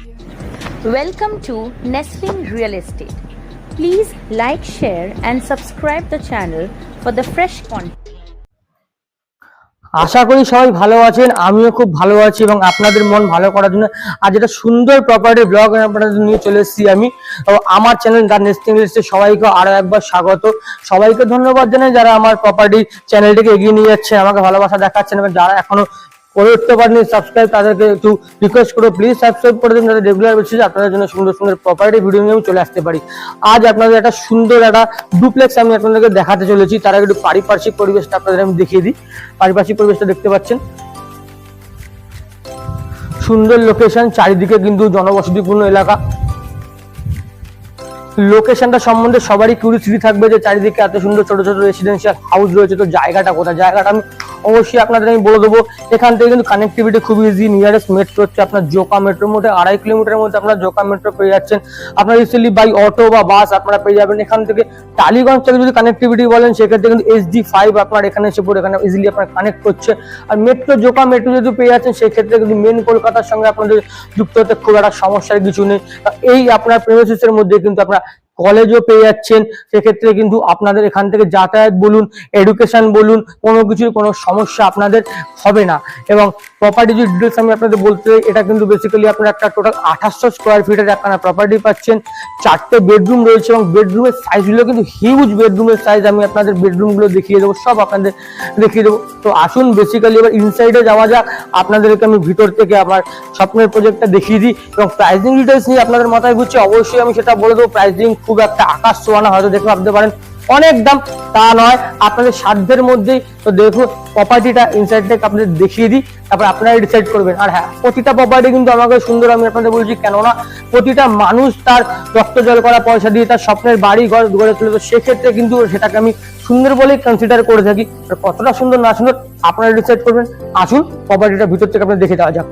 Welcome to Nestlin Real Estate. Please like, share, and subscribe the channel for the fresh content. আশা করি সবাই ভালো আছেন, আমিও খুব ভালো আছি এবং আপনাদের মন ভালো করার জন্য আজ একটা সুন্দর প্রপার্টি ব্লগ আপনাদের নিয়ে চলে এসেছি আমি। আমার চ্যানেল দ্য নেস্টিং লিস্টে সবাইকে আরো একবার স্বাগত। সবাইকে ধন্যবাদ জানাই যারা আমার প্রপার্টি চ্যানেলটিকে এগিয়ে নিয়ে যাচ্ছে, আমাকে ভালোবাসা দেখাচ্ছেন এবং যারা এখনো করে উঠতে পারেনি সাবস্ক্রাইব, তাদেরকে একটু রিকোয়েস্ট করো প্লিজ সাবস্ক্রাইব করে দিন, যাতে রেগুলার বেসিসে আপনাদের জন্য সুন্দর সুন্দর প্রপার্টি ভিডিও নিয়ে আমি চলে আসতে পারি। আজ আপনাদের একটা সুন্দর একটা ডুপ্লেক্স আমি আপনাদেরকে দেখাতে চলেছি। তার আগে একটু পারিপার্শ্বিক পরিবেশটা আপনাদের আমি দেখিয়ে দিই। পারিপার্শ্বিক পরিবেশটা দেখতে পাচ্ছেন, সুন্দর লোকেশন, চারিদিকে কিন্তু জনবসতিপূর্ণ এলাকা। লোকেশনটা সম্বন্ধে সবারই কিউরিয়াসিটি থাকবে যে চারিদিকে এত সুন্দর ছোট ছোট রেসিডেন্সিয়াল হাউস রয়েছে, তো জায়গাটা কোথায়, জায়গাটা আমি অবশ্যই আপনাদের আমি বলে দেবো। এখান থেকে কিন্তু কানেক্টিভিটি খুব ইজি। নিয়ারেস্ট মেট্রো হচ্ছে আপনার জোকা মেট্রোর মধ্যে 2.5 কিলোমিটারের মধ্যে আপনারা জোকা মেট্রো পেয়ে যাচ্ছেন। আপনারা ইজিলি বাই অটো বা বাস আপনারা পেয়ে যাবেন। এখান থেকে টালিগঞ্জ থেকে যদি কানেক্টিভিটি বলেন সেক্ষেত্রে কিন্তু SD5 আপনার এখানে এসে পড়ে এখানে ইজিলি আপনার কানেক্ট করছে। আর মেট্রো জোকা মেট্রো যদি পেয়ে যাচ্ছেন সেক্ষেত্রে কিন্তু মেন কলকাতার সঙ্গে আপনাদের যুক্ত হতে খুব একটা সমস্যার কিছু নেই। এই আপনার প্রেমিসিসের মধ্যে কিন্তু আপনারা কলেজও পেয়ে যাচ্ছেন। সেক্ষেত্রে কিন্তু আপনাদের এখান থেকে যাতায়াত বলুন, এডুকেশন বলুন, কোনো কিছুর কোনো সমস্যা আপনাদের হবে না। এবং প্রপার্টি যে ডিটেলস আমি আপনাদের বলতে চাই, এটা কিন্তু বেসিক্যালি আপনার একটা টোটাল 2800 স্কোয়ার ফিটের একটা প্রপার্টি পাচ্ছেন। 4টে বেডরুম রয়েছে এবং বেডরুমের সাইজগুলো কিন্তু হিউজ বেডরুমের সাইজ। আমি আপনাদের বেডরুমগুলো দেখিয়ে দেবো, সব আপনাদের দেখিয়ে দেবো। তো আসুন বেসিক্যালি এবার ইনসাইডে যাওয়া যাক। আপনাদেরকে আমি ভিতর থেকে আমার স্বপ্নের প্রজেক্টটা দেখিয়ে দিই এবং প্রাইসিং ডিটেলস নিয়ে আপনাদের মাথায় ঘুরছে, অবশ্যই আমি সেটা বলে দেবো। প্রাইসিং খুব একটা আকাশ ছোঁয়া, হয়তো দেখে ভাবতে পারেন অনেক দাম, তা নয়, আপনাদের সাধ্যের মধ্যেই। তো দেখুন প্রপার্টিটা ইনসাইড থেকে আপনাদের দেখিয়ে দিই, তারপর আপনারা ডিসাইড করবেন। আর হ্যাঁ, প্রতিটা প্রপার্টি কিন্তু আমাকে সুন্দর আমি আপনাদের বলছি, কেননা প্রতিটা মানুষ তার রক্ত জল করা পয়সা দিয়ে তার স্বপ্নের বাড়ি ঘর গড়ে তোলে। তো সেক্ষেত্রে কিন্তু সেটাকে আমি সুন্দর বলেই কনসিডার করে থাকি। কতটা সুন্দর না সুন্দর আপনারা ডিসাইড করবেন। আসুন প্রপার্টিটা ভিতর থেকে আপনাদের দেখে দেওয়া যাক।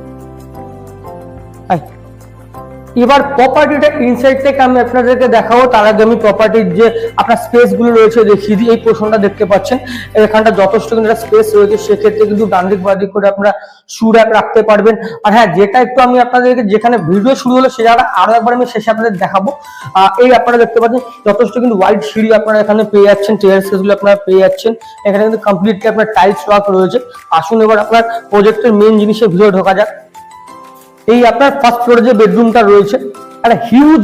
এবার প্রপার্টিটা ইনসাইড থেকে আমি আপনাদেরকে দেখাবো। তার আগে আমি প্রপার্টির যে আপনার স্পেস গুলো রয়েছে দেখিয়ে দিই। এই পোর্শনটা দেখতে পাচ্ছেন, এখানটা যথেষ্ট কিন্তু স্পেস রয়েছে। সেক্ষেত্রে কিন্তু ডান দিক বাঁ দিক করে আপনারা শু র‍্যাক রাখতে পারবেন। আর হ্যাঁ, যেটা একটু আমি আপনাদেরকে যেখানে ভিডিও শুরু হলো সে জায়গাটা আরো একবার আমি শেষে আপনাদের দেখাবো। এই আপনারা দেখতে পাচ্ছেন যথেষ্ট কিন্তু ওয়াইড সিঁড়ি আপনারা এখানে পেয়ে যাচ্ছেন, টেরেস গুলো আপনারা পেয়ে যাচ্ছেন। এখানে কিন্তু কমপ্লিটলি আপনার টাইলস ওয়ার্ক রয়েছে। আসুন এবার আপনার প্রজেক্টের মেইন জিনিসের ভিতরে ঢোকা যাক। এই আপনার ফার্স্ট ফ্লোরে যে বেডরুমটা রয়েছে, একটা হিউজ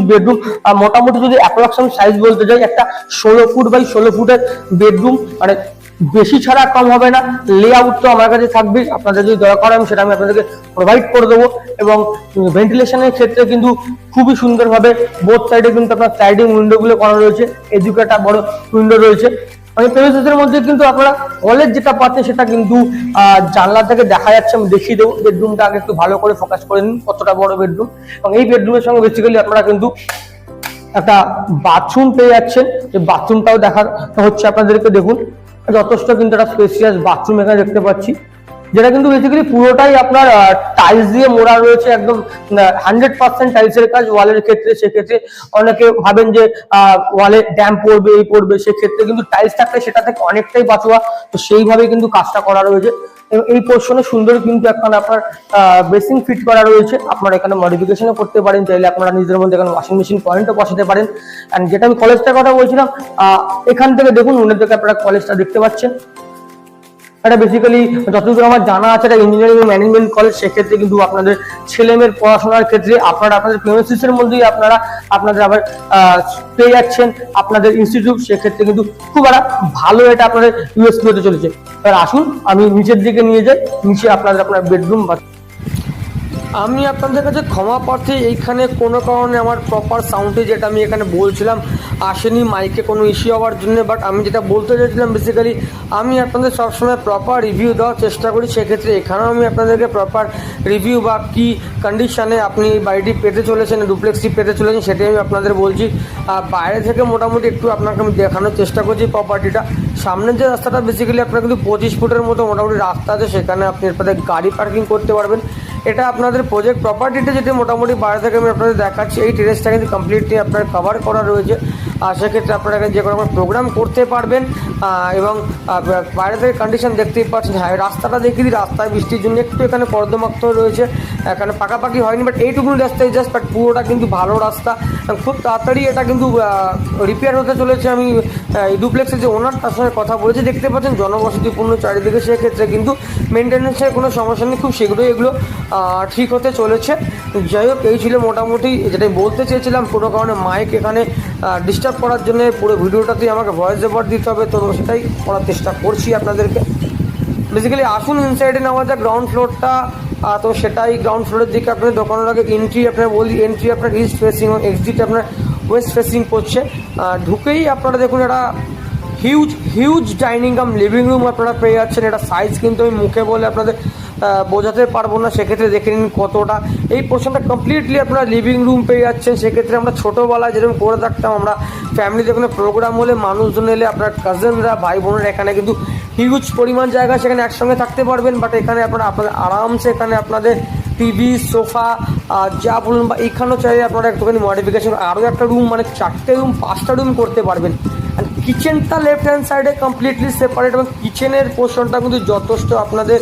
বেডরুম। মোটামুটি যদি অ্যাপ্রক্সিমেট সাইজ বলতে যাই, একটা 16 ফুট বাই 16 ফুটের বেডরুম, মানে বেশি ছাড়া কম হবে না। লেআউট তো আমার কাছে থাকবে, আপনাদের যদি দরকার হয় আমি সেটা আমি আপনাদেরকে প্রোভাইড করে দেবো। এবং ভেন্টিলেশনের ক্ষেত্রে কিন্তু খুবই সুন্দরভাবে বোথ সাইডে কিন্তু আপনার স্লাইডিং উইন্ডো গুলো করা রয়েছে। এদিকে একটা বড় উইন্ডো রয়েছে। মানে প্রেমিসিসের মধ্যে কিন্তু আপনারা কলেজ যেটা পাচ্ছেন সেটা কিন্তু জানলা থেকে দেখা যাচ্ছে। আমি দেখিয়ে দেবো। বেডরুমটা আগে একটু ভালো করে ফোকাস করে নিন, কতটা বড় বেডরুম। এবং এই বেডরুমের সঙ্গে বেসিক্যালি আপনারা কিন্তু একটা বাথরুম পেয়ে যাচ্ছেন। যে বাথরুমটাও দেখা হচ্ছে আপনাদেরকে, দেখুন যথেষ্ট কিন্তু একটা স্পেসিয়াস বাথরুম এখানে দেখতে পাচ্ছি, যেটা কিন্তু বেসিক্যালি পুরোটাই আপনার টাইলস দিয়ে মোড়া রয়েছে। একদম 100% টাইলসের কাজ ওয়ালের ক্ষেত্রে। সেক্ষেত্রে অনেকে ভাবেন যে ওয়ালে ড্যাম্প পড়বে, এই পড়বে, সেক্ষেত্রে কিন্তু টাইলস থাকলে সেটা থেকে অনেকটাই বাঁচোয়া। তো সেইভাবে কিন্তু কাজটা করা রয়েছে। এবং এই পোর্শনে সুন্দর কিন্তু এখন আপনার বেসিং ফিট করা রয়েছে। আপনারা এখানে মডিফিকেশনও করতে পারেন, চাইলে আপনারা নিজের মধ্যে এখানে ওয়াশিং মেশিন পয়েন্টও বসাতে পারেন। এন্ড যেটা আমি কলেজটার কথা বলছিলাম, এখান থেকে দেখুন উন্নত থেকে আপনারা কলেজটা দেখতে পাচ্ছেন। এটা বেসিক্যালি যতদূর আমার জানা আছে এটা ইঞ্জিনিয়ারিং ম্যানেজমেন্ট কলেজ। সেক্ষেত্রে কিন্তু আপনাদের ছেলেমেয়ের পড়াশোনার ক্ষেত্রে আপনারা আপনাদের প্রেমিসিসের মধ্যেই আপনাদের আবার পেয়ে যাচ্ছেন আপনাদের ইনস্টিটিউট। সেক্ষেত্রে কিন্তু খুব একটা ভালো এটা আপনাদের ইউএসপি হতে চলেছে। এবার আসুন আমি নিচের দিকে নিয়ে যাই। নিচে আপনার বেডরুম। আমি আপনাদের কাছে ক্ষমা প্রার্থী, এইখানে কোনো কারণে আমার প্রপার সাউন্ডে যেটা আমি এখানে বলছিলাম আসেনি, মাইকে কোনো ইস্যু হওয়ার জন্য। বাট আমি যেটা বলতে চাইছিলাম, বেসিক্যালি আমি আপনাদের সবসময় প্রপার রিভিউ দেওয়ার চেষ্টা করি। সেক্ষেত্রে এখানেও আমি আপনাদেরকে প্রপার রিভিউ বা কী কন্ডিশনে আপনি বাড়িটি পেতে চলেছেন, ডুপ্লেক্সটি পেতে চলেছেন, সেটাই আমি আপনাদের বলছি। বাইরে থেকে মোটামুটি একটু আপনাকে আমি দেখানোর চেষ্টা করছি প্রপার্টিটা। সামনের যে রাস্তাটা বেসিক্যালি আপনার কিন্তু 25 ফুটের মতো মোটামুটি রাস্তা আছে, সেখানে আপনি আপনাদের গাড়ি পার্কিং করতে পারবেন। এটা আপনাদের প্রজেক্ট প্রপার্টিটা যেটা মোটামুটি বাইরে থেকে আমি আপনাদের দেখাচ্ছি। এই টেরেসটা কিন্তু কমপ্লিটলি আপনার কভার করা রয়েছে। আর সেক্ষেত্রে আপনারা যে কোনো প্রোগ্রাম করতে পারবেন। এবং বাইরে থেকে কন্ডিশন দেখতেই পাচ্ছেন। হ্যাঁ, রাস্তাটা দেখিয়ে দিই, রাস্তায় বৃষ্টির জন্য একটু এখানে কর্দমাক্ত রয়েছে, এখানে পাকাপাকি হয়নি, বাট এইটুকুনি রাস্তায় জাস্ট, বাট পুরোটা কিন্তু ভালো রাস্তা, খুব তাড়াতাড়ি এটা কিন্তু রিপেয়ার হতে চলেছে। আমি এই ডুপ্লেক্সের যে ওনার তার সঙ্গে কথা বলেছি, দেখতে পাচ্ছেন জনবসতিপূর্ণ চারিদিকে, সেক্ষেত্রে কিন্তু মেনটেন্যান্সের কোনো সমস্যা নেই, খুব শীঘ্রই এগুলো ঠিক হতে চলেছে। যাই হোক, এই ছিল মোটামুটি যেটাই বলতে চেয়েছিলাম। কোনো কারণে মাইক এখানে ডিস্টার্ব করার জন্য পুরো ভিডিওটাতেই আমাকে ভয়েস ওভার দিতে হবে, তো সেটাই করার চেষ্টা করছি আপনাদেরকে। বেসিক্যালি আসুন ইনসাইডে নেওয়া যায় গ্রাউন্ড ফ্লোরটা, তো সেটাই গ্রাউন্ড ফ্লোরের দিকে আপনার দোকানের আগে এন্ট্রি, আপনার বলি এন্ট্রি আপনার ইস্ট ফেসিং, এক্সিট আপনার ওয়েস্ট ফেসিং করছে। ঢুকেই আপনারা দেখুন একটা হিউজ ডাইনিং কাম লিভিং রুম আপনারা পেয়ে যাচ্ছেন। এটা সাইজ কিন্তু আমি মুখে বলে আপনাদের বোঝাতে পারবো না, সেক্ষেত্রে দেখে নিন কতটা। এই পোর্শনটা কমপ্লিটলি আপনারা লিভিং রুম পেয়ে যাচ্ছেন। সেক্ষেত্রে আমরা ছোটোবেলায় যেরকম করে থাকতাম, আমরা ফ্যামিলিতে কোনো প্রোগ্রাম হলে, মানুষজন এলে, আপনার কাজিনরা, ভাই বোনেরা, এখানে কিন্তু হিউজ পরিমাণ জায়গা, সেখানে একসঙ্গে থাকতে পারবেন। বাট এখানে আপনারা আরামসে এখানে আপনাদের টিভি, সোফা যা বলুন, বা এখানেও চাইলে আপনারা একটুখানি মডিফিকেশন, আরও একটা রুম, মানে 4টে রুম 5টা রুম করতে পারবেন। আর কিচেনটা লেফট হ্যান্ড সাইডে কমপ্লিটলি সেপারেট, এবং কিচেনের পোর্শনটা কিন্তু যথেষ্ট আপনাদের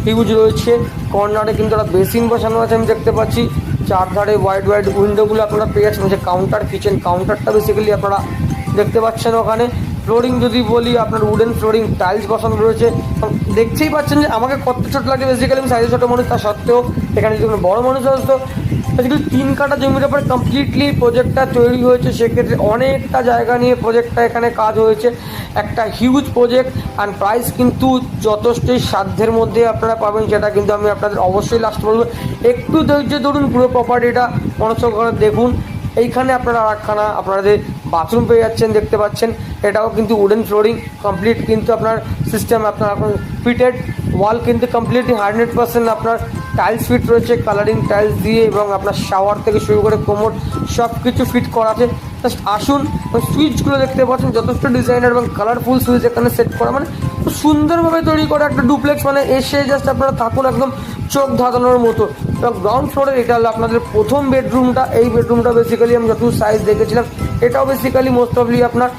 হিউজ রয়েছে। কর্নারে কিন্তু একটা বেসিন বসানো আছে, আমি দেখতে পাচ্ছি। চারধারে ওয়াইড উইন্ডোগুলো আপনারা পেয়ে যাচ্ছেন। যে কাউন্টার, কিচেন কাউন্টারটা বেসিক্যালি আপনারা দেখতে পাচ্ছেন। ওখানে ফ্লোরিং যদি বলি, আপনার উডেন ফ্লোরিং, টাইলস বসানো রয়েছে। দেখতেই পাচ্ছেন যে আমাকে কত ছোট লাগে, বেসিক্যালি আমি সাইজে ছোটো মানুষ, তা সত্ত্বেও এখানে যদি কোনো বড়ো মানুষ আসতো, বেসিক্যালি 3 কাঠা জমির উপরে কমপ্লিটলি প্রজেক্টটা তৈরি হয়েছে। সেক্ষেত্রে অনেকটা জায়গা নিয়ে প্রজেক্টটা এখানে কাজ হয়েছে, একটা হিউজ প্রজেক্ট। অ্যান্ড প্রাইস কিন্তু যথেষ্টই সাধ্যের মধ্যে আপনারা পাবেন, যেটা কিন্তু আমি আপনাদের অবশ্যই লাস্ট বলবো। একটু ধৈর্য ধরুন, পুরো প্রপার্টিটা মনোযোগ করে দেখুন। এইখানে আপনারা আরেকখানা আপনাদের বাথরুম পেয়ে যাচ্ছেন, দেখতে পাচ্ছেন। এটাও কিন্তু উডেন ফ্লোরিং কমপ্লিট, কিন্তু আপনার সিস্টেম আপনার এখন ফিটেড। ওয়াল কিন্তু কমপ্লিটলি 100% আপনার টাইলস ফিট রয়েছে, কালারিং টাইলস দিয়ে, এবং আপনার শাওয়ার থেকে শুরু করে কোমোড সব কিছু ফিট করা আছে। জাস্ট আসুন, সুইচগুলো দেখতে পাচ্ছেন, যথেষ্ট ডিজাইনার এবং কালারফুল সুইচ এখানে সেট করা, মানে খুব সুন্দরভাবে তৈরি করা একটা ডুপ্লেক্স। মানে এসে জাস্ট আপনারা থাকুন একদম চোখ ধাঁধানোর মতো। এবং গ্রাউন্ড ফ্লোরে এটা হলো আপনাদের প্রথম বেডরুমটা। এই বেডরুমটা বেসিক্যালি আমি যত সাইজ দেখেছিলাম, এটাও বেসিক্যালি মোস্ট অফলি আপনার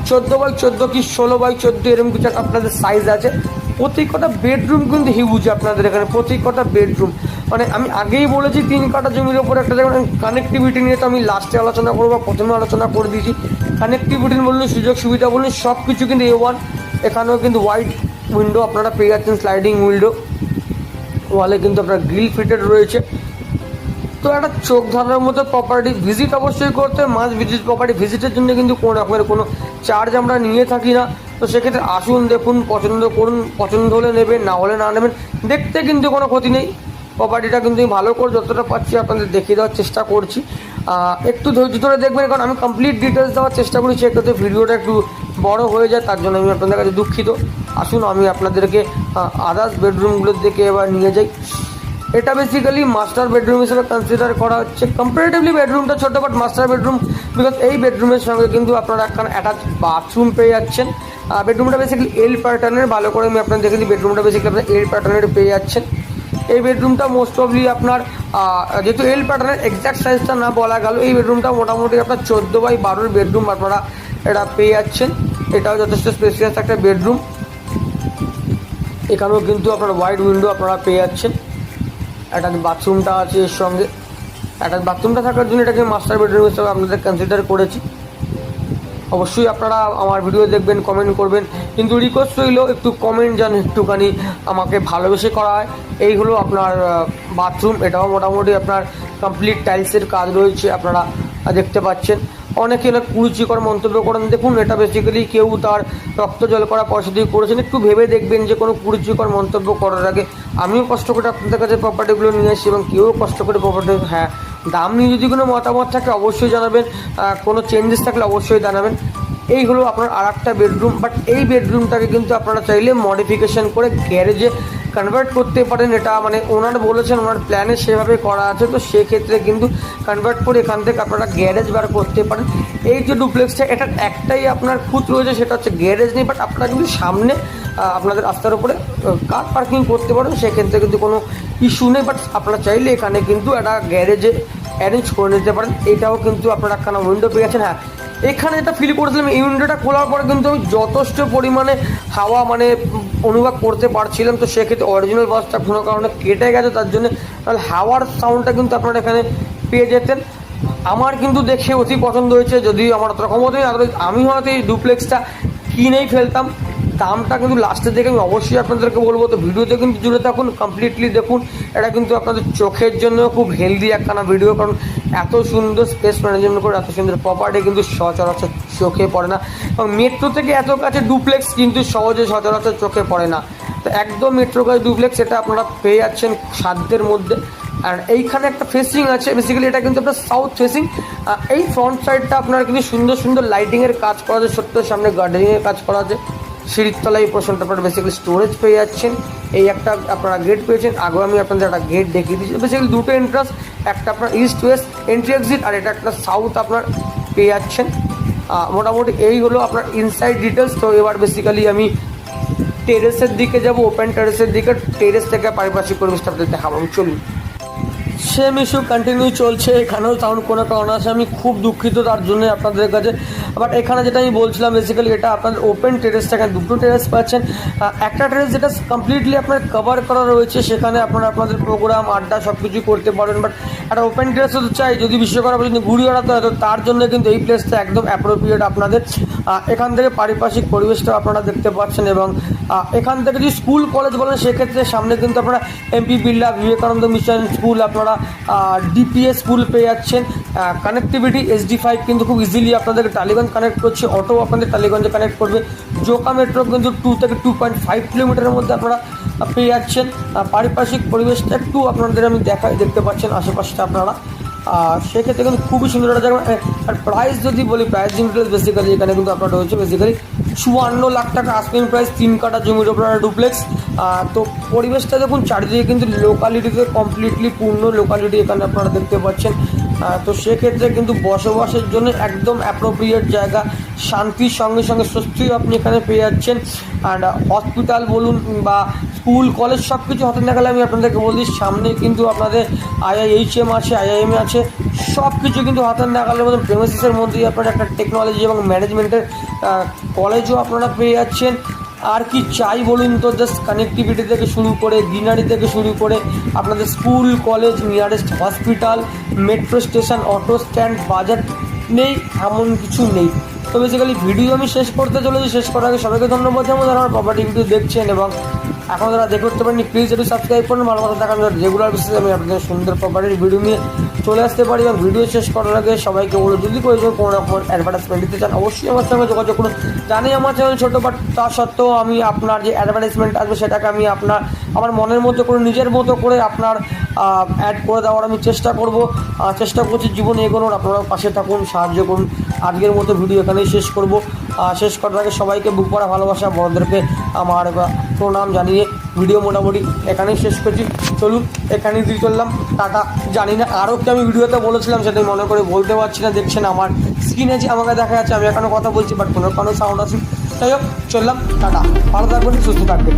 14x14 কি 16x14 এরকম কিছু আপনাদের সাইজ আছে। প্রত্যেকটা বেডরুম কিন্তু হিউজ আপনাদের এখানে, প্রত্যেকটা বেডরুম। মানে আমি আগেই বলেছি 3 কাঠা জমির ওপর একটা জায়গা। কানেক্টিভিটি নিয়ে তো আমি লাস্টে আলোচনা করবো, প্রথমে আলোচনা করে দিয়েছি। কানেক্টিভিটি বলুন, সুযোগ সুবিধা বলুন, সব কিছু কিন্তু A1। এখানেও কিন্তু হোয়াইট উইন্ডো আপনারা পেয়ে যাচ্ছেন, স্লাইডিং উইন্ডো। ওয়ালে কিন্তু আপনার গ্রিল ফিটেড রয়েছে। তো একটা চোখ ধারার মতো প্রপার্টি ভিজিট অবশ্যই করতে, মাস্ট ভিজিট প্রপার্টি। ভিজিটের জন্য কিন্তু কোনো রকমের কোনো চার্জ আমরা নিয়ে থাকি না। তো সেক্ষেত্রে আসুন, দেখুন, পছন্দ করুন, পছন্দ হলে নেবেন, না হলে না নেবেন, দেখতে কিন্তু কোনো ক্ষতি নেই। প্রপার্টিটা কিন্তু আমি ভালো করে যতটা পাচ্ছি আপনাদের দেখিয়ে দেওয়ার চেষ্টা করছি। একটু ধৈর্য ধরে দেখবেন, কারণ আমি কমপ্লিট ডিটেলস দেওয়ার চেষ্টা করি, সেক্ষেত্রে ভিডিওটা একটু বড় হয়ে যায়, তার জন্য আমি আপনাদের কাছে দুঃখিত। আসুন, আমি আপনাদেরকে আদার্স বেডরুমগুলোর দিকে এবার নিয়ে যাই। এটা বেসিক্যালি মাস্টার বেডরুম হিসেবে কনসিডার করা হচ্ছে। কম্পারেটিভলি বেডরুমটা ছোটো, বাট মাস্টার বেডরুম, বিকজ এই বেডরুমের সঙ্গে কিন্তু আপনারা একটা অ্যাটাচ বাথরুম পেয়ে যাচ্ছেন। বেডরুমটা বেসিক্যালি এল প্যাটার্নের, ভালো করে আমি আপনার দেখে দিই, বেডরুমটা বেসিক্যালি আপনার এল প্যাটার্নের পেয়ে যাচ্ছেন। এই বেডরুমটা মোস্ট অফলি আপনার যেহেতু এল প্যাটার্নের এক্স্যাক্ট সাইজটা না বলা গেল, এই বেডরুমটা মোটামুটি আপনার 14x12 বেডরুম আপনারা এটা পেয়ে যাচ্ছেন। এটাও যথেষ্ট স্পেসিয়াস একটা বেডরুম। এখানেও কিন্তু আপনার ওয়াইড উইন্ডো আপনারা পেয়ে যাচ্ছেন। একটা বাথরুমটা আছে এর সঙ্গে। একটা বাথরুমটা থাকার জন্য এটাকে মাস্টার বেডরুম হিসেবে আপনাদের কনসিডার করেছি। অবশ্যই আপনারা আমার ভিডিও দেখবেন, কমেন্ট করবেন, কিন্তু রিকোয়েস্ট রইল একটু কমেন্ট যেন একটুখানি আমাকে ভালোবেসে করা হয়। এই হলো আপনার বাথরুম। এটাও মোটামুটি আপনার কমপ্লিট টাইলসের কাজ রয়েছে, আপনারা দেখতে পাচ্ছেন। অনেকে না কুরুচিকর মন্তব্য করেন, দেখুন এটা বেসিক্যালি কেউ তার রক্ত জল করা পয়সা দিয়ে করেছেন। একটু ভেবে দেখবেন যে কোনো কুরুচিকর মন্তব্য করার আগে। আমিও কষ্ট করে আপনাদের কাছে প্রপার্টিগুলো নিয়ে আসি, এবং কেউ কষ্ট করে প্রপার্টি, হ্যাঁ, দাম নিয়ে যদি কোনো মতামত থাকে অবশ্যই জানাবেন, কোনো চেঞ্জেস থাকলে অবশ্যই জানাবেন। এই হলো আপনার আর একটা বেডরুম। বাট এই বেডরুমটাকে কিন্তু আপনারা চাইলে মডিফিকেশান করে গ্যারেজে কনভার্ট করতে পারেন। এটা মানে ওনার বলেছেন, ওনার প্ল্যানে সেভাবে করা আছে। তো সেক্ষেত্রে কিন্তু কনভার্ট করে এখান থেকে আপনারা গ্যারেজ বার করতে পারেন। এই যে ডুপ্লেক্সটা, এটার একটাই আপনার খুঁত রয়েছে, সেটা হচ্ছে গ্যারেজ নেই। বাট আপনারা কিন্তু সামনে আপনাদের রাস্তার উপরে কার পার্কিং করতে পারেন, সেক্ষেত্রে কিন্তু কোনো ইস্যু নেই। বাট আপনারা চাইলে এখানে কিন্তু একটা গ্যারেজে অ্যারেঞ্জ করে নিতে পারেন। এটাও কিন্তু আপনারা একখানা উইন্ডো পেয়ে গেছেন। হ্যাঁ, এখানে যেটা ফিল করেছিলাম এই উইন্ডোটা খোলার পরে কিন্তু আমি যথেষ্ট পরিমাণে হাওয়া মানে অনুভব করতে পারছিলাম। তো সেক্ষেত্রে অরিজিনাল বাসটা কোনো কারণে কেটে গেছে, তার জন্য তাহলে হাওয়ার সাউন্ডটা কিন্তু আপনারা এখানে পেয়ে যেতেন। আমার কিন্তু দেখে অতি পছন্দ হয়েছে, যদিও আমার অতটা ক্ষমতা নেই, আমি হয়তো এই ডুপ্লেক্সটা কিনেই ফেলতাম। দামটা কিন্তু লাস্টের দিকে আমি অবশ্যই আপনাদেরকে বলবো। তো ভিডিওতে কিন্তু জুড়ে থাকুন, কমপ্লিটলি দেখুন। এটা কিন্তু আপনাদের চোখের জন্য খুব হেলদি একখানা ভিডিও, কারণ এত সুন্দর স্পেস ম্যানেজমেন্ট করে এত সুন্দর প্রপার্টি কিন্তু সচরাচর চোখে পড়ে না, এবং মেট্রো থেকে এত কাছে ডুপ্লেক্স কিন্তু সহজে সচরাচর চোখে পড়ে না। তো একদম মেট্রো কাছে ডুপ্লেক্স এটা আপনারা পেয়ে যাচ্ছেন সাধ্যের মধ্যে। আর এইখানে একটা ফেসিং আছে, বেসিক্যালি এটা কিন্তু আপনার সাউথ ফেসিং। এই ফ্রন্ট সাইডটা আপনার কিন্তু সুন্দর সুন্দর লাইটিংয়ের কাজ করা আছে, ছোট্ট সামনে গার্ডেনিংয়ের কাজ করা আছে। সিঁড়ির তলায় এই পোর্শনটা আপনারা বেসিক্যালি স্টোরেজ পেয়ে যাচ্ছেন। এই একটা আপনারা গেট পেয়েছেন, আগেও আমি আপনাদের একটা গেট দেখিয়ে দিচ্ছি। বেসিক্যালি দুটো এন্ট্রান্স, একটা আপনার ইস্ট ওয়েস্ট এন্ট্রি এক্সিট, আর এটা একটা সাউথ আপনার পেয়ে যাচ্ছেন। মোটামুটি এই হলো আপনার ইনসাইড ডিটেলস। তো এবার বেসিক্যালি আমি টেরেসের দিকে যাব, ওপেন টেরেসের দিকে। টেরেস থেকে পারিপার্শ্বিক পরিবেশটা আপনাদের দেখাবো, চলুন। সেম ইস্যু কন্টিনিউ চলছে, এখানেও সাউন্ড কোনো কারণ আছে, আমি খুব দুঃখিত তার জন্য আপনাদের কাছে। বাট এখানে যেটা আমি বলছিলাম বেসিক্যালি এটা আপনাদের ওপেন টেরেসটা, এখানে দুটো টেরেস পাচ্ছেন। একটা টেরেস যেটা কমপ্লিটলি আপনার কভার করা রয়েছে, সেখানে আপনারা আপনাদের প্রোগ্রাম আড্ডা সব কিছু করতে পারেন। বাট একটা ওপেন টেরেস তো চাই, যদি বিশ্বকর্মা পর্যন্ত ঘুরিয়ে বেড়াতে হয়, তো তার জন্য কিন্তু এই প্লেসটা একদম অ্যাপ্রোপ্রিয়েট আপনাদের। এখান থেকে পারিপার্শ্বিক পরিবেশটা আপনারা দেখতে পাচ্ছেন, এবং এখান থেকে যদি স্কুল কলেজ বলেন সেক্ষেত্রে সামনে কিন্তু আপনারা MP Birla, Vivekananda mission school, আপনারা ডিপিএস স্কুল পেয়ে যাচ্ছেন। কানেক্টিভিটি SD5 কিন্তু খুব ইজিলি আপনাদের টালিগঞ্জ কানেক্ট করছে, অটো আপনাদের টালিগঞ্জে কানেক্ট করবে। জোকা মেট্রো কিন্তু 2 থেকে 2.5 কিলোমিটারের মধ্যে আপনারা পেয়ে যাচ্ছেন। পারিপার্শ্বিক পরিবেশটা একটু আপনাদের আমি দেখতে পাচ্ছেন আশেপাশটা আপনারা। সেক্ষেত্রে কিন্তু খুবই সুন্দর একটা জায়গা। আর প্রাইস যদি বলি, প্রাইস ডিটেলস বেসিক্যালি এখানে কিন্তু আপনার রয়েছে বেসিক্যালি 54 লাখ টাকা আস্কিং প্রাইস, 3 কাঠা জমির ওপর ডুপ্লেক্স। তো পরিবেশটা দেখুন, চারিদিকে কিন্তু লোকালিটিতে কমপ্লিটলি পূর্ণ লোকালিটি এখানে আপনারা দেখতে পাচ্ছেন। তো সেক্ষেত্রে কিন্তু বসবাসের জন্য একদম অ্যাপ্রোপ্রিয়েট জায়গা, শান্তির সঙ্গে সঙ্গে স্বস্তিও আপনি এখানে পেয়ে যাচ্ছেন। আর হসপিটাল বলুন বা স্কুল কলেজ সব কিছু হাতে না গেলে আমি আপনাদেরকে বলি, সামনে কিন্তু আপনাদের IIHM আছে, IIM আছে, সব কিছু কিন্তু হাতের নাগালের মধ্যে প্রেমিসেসের মধ্যেই আপনারা একটা টেকনোলজি এবং ম্যানেজমেন্টের কলেজও আপনারা পেয়ে যাচ্ছেন। আর কি চাই বলুন তো, জাস্ট কানেক্টিভিটি থেকে শুরু করে, গ্রিনারি থেকে শুরু করে আপনাদের school college, nearest hospital, metro station, auto stand, বাজার নেই এমন কিছু নেই। তো বেসিক্যালি ভিডিও আমি শেষ করতে চলেছি। শেষ করার আগে সবাইকে ধন্যবাদ যেমন যারা আমার প্রপার্টি ভিডিও দেখছেন, এবং এখন যারা দেখে করতে পারেনি প্লিজ একটু সাবস্ক্রাইব করুন। ভালো কথা দেখান, রেগুলার বেসিসে আমি আপনাদের সুন্দর প্রপার্টির ভিডিও নিয়ে চলে আসতে পারি। এবং ভিডিও শেষ করার আগে সবাইকে বলে, যদি কোনো রকম অ্যাডভার্টাইজমেন্ট দিতে চান অবশ্যই আমার সঙ্গে যোগাযোগ করুন। জানি আমার চ্যানেল ছোটো, বাট তা সত্ত্বেও আমি আপনার যে অ্যাডভার্টাইজমেন্ট আসবে সেটাকে আমি আমার মনের মতো করে, নিজের মতো করে আপনার অ্যাড করে দেওয়ার আমি চেষ্টা করব। চেষ্টা করছি জীবনে এগোনোর, আপনারাও পাশে থাকুন, সাহায্য করুন। আজকের মতো ভিডিও এখানেই শেষ করব। শেষ করার আগে সবাইকে বুক ভরা ভালোবাসা, বড়দেরকে আমার প্রণাম জানিয়ে ভিডিও মোটামুটি এখানেই শেষ করছি। চলুন, এখানেই দিয়ে চললাম, টাটা। জানি না আরও কি আমি ভিডিওতে বলেছিলাম সেটাই মনে করে বলতে পারছি না। দেখছেন আমার স্ক্রিনে যে আমাকে দেখা যাচ্ছে, আমি এখনও কথা বলছি, বাট কোনো সাউন্ড আছে। যাই হোক, চললাম, টাটা। ভালো থাকবেন, সুস্থ থাকবেন।